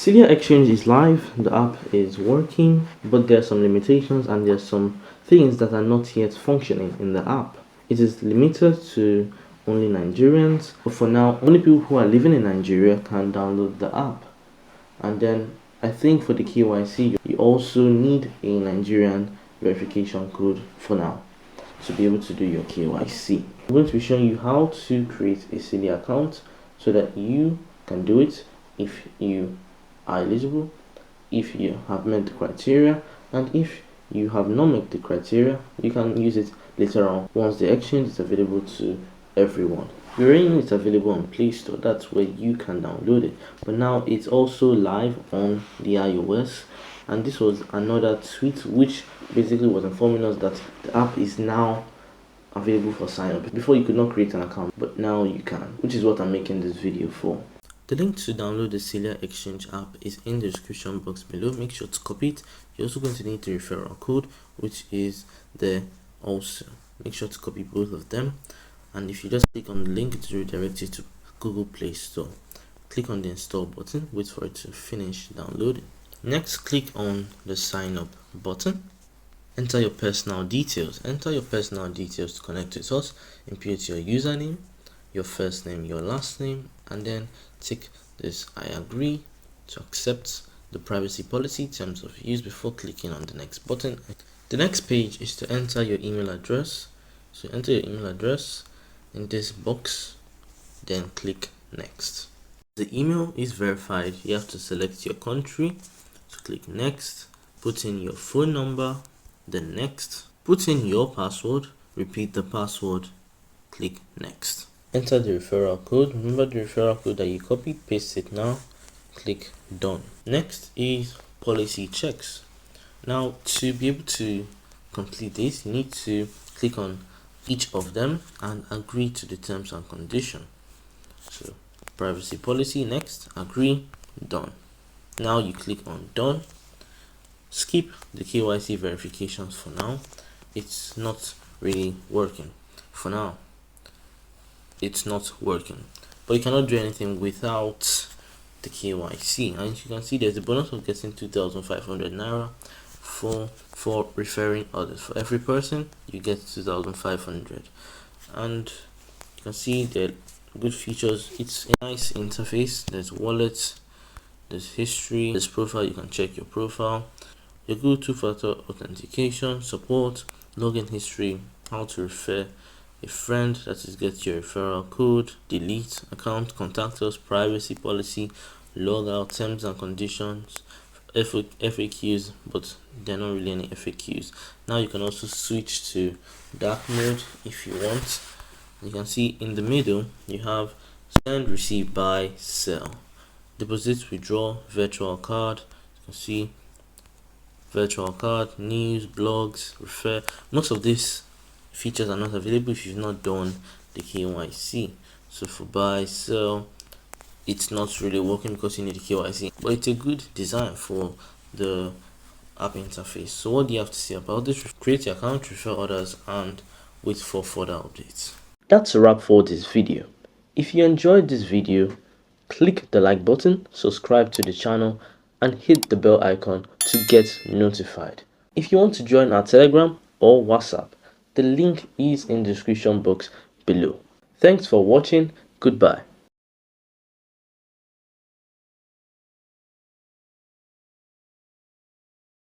Celia Exchange is live, the app is working, but there are some limitations and there's some things that are not yet functioning in the app. It is limited to only Nigerians, but for now, only people who are living in Nigeria can download the app. And then I think for the KYC, you also need a Nigerian verification code for now to be able to do your KYC. I'm going to be showing you how to create a Celia account so that you can do it if you are eligible, if you have met the criteria, and if you have not met the criteria, you can use it later on once the exchange is available to everyone. We already know it's available on Play Store, that's where you can download it, but now it's also live on the iOS. And this was another tweet which basically was informing us that the app is now available for sign up. Before you could not create an account, but now you can, which is what I'm making this video for. The link to download the Celia Exchange app is in the description box below. Make sure to copy it. You're also going to need the referral code, which is there also. Make sure to copy both of them. And if you just click on the link, it will redirect you to Google Play Store. Click on the install button, wait for it to finish downloading. Next, click on the sign up button. Enter your personal details. Enter your personal details to connect with us. Input your username, your first name, your last name, and then tick this I agree to accept the privacy policy terms of use before clicking on the next button. The next page is to enter your email address. So enter your email address in this box, then click next. The email is verified. You have to select your country, so click next, put in your phone number, then next, put in your password, repeat the password, click next. Enter the referral code. Remember the referral code that you copied, paste it now, click done. Next is policy checks. Now to be able to complete this, you need to click on each of them and agree to the terms and conditions. So privacy policy, next, agree, done. Now you click on done. Skip the KYC verifications for now. It's not really working for now. It's not working, but you cannot do anything without the KYC. And you can see there's a bonus of getting 2,500 naira for referring others. For every person you get 2,500, and you can see the good features. It's a nice interface. There's wallets, there's history, there's profile. You can check your profile, your good two-factor authentication, support, login history, how to refer a friend, that is get your referral code, delete account, contact us, privacy policy, log out, terms and conditions, FAQs, but they're not really any FAQs. Now you can also switch to dark mode if you want. You can see in the middle you have send, receive, buy, sell, deposit, withdraw, virtual card. You can see virtual card, news, blogs, refer. Most of these features are not available if you've not done the KYC. So for buy, sell, it's not really working because you need the KYC, but it's a good design for the app interface. So what do you have to say about this? Create your account, refer others, and wait for further updates. That's a wrap for this video. If you enjoyed this video, click the like button, subscribe to the channel, and hit the bell icon to get notified. If you want to join our Telegram or WhatsApp, the link is in the description box below. Thanks for watching. Goodbye.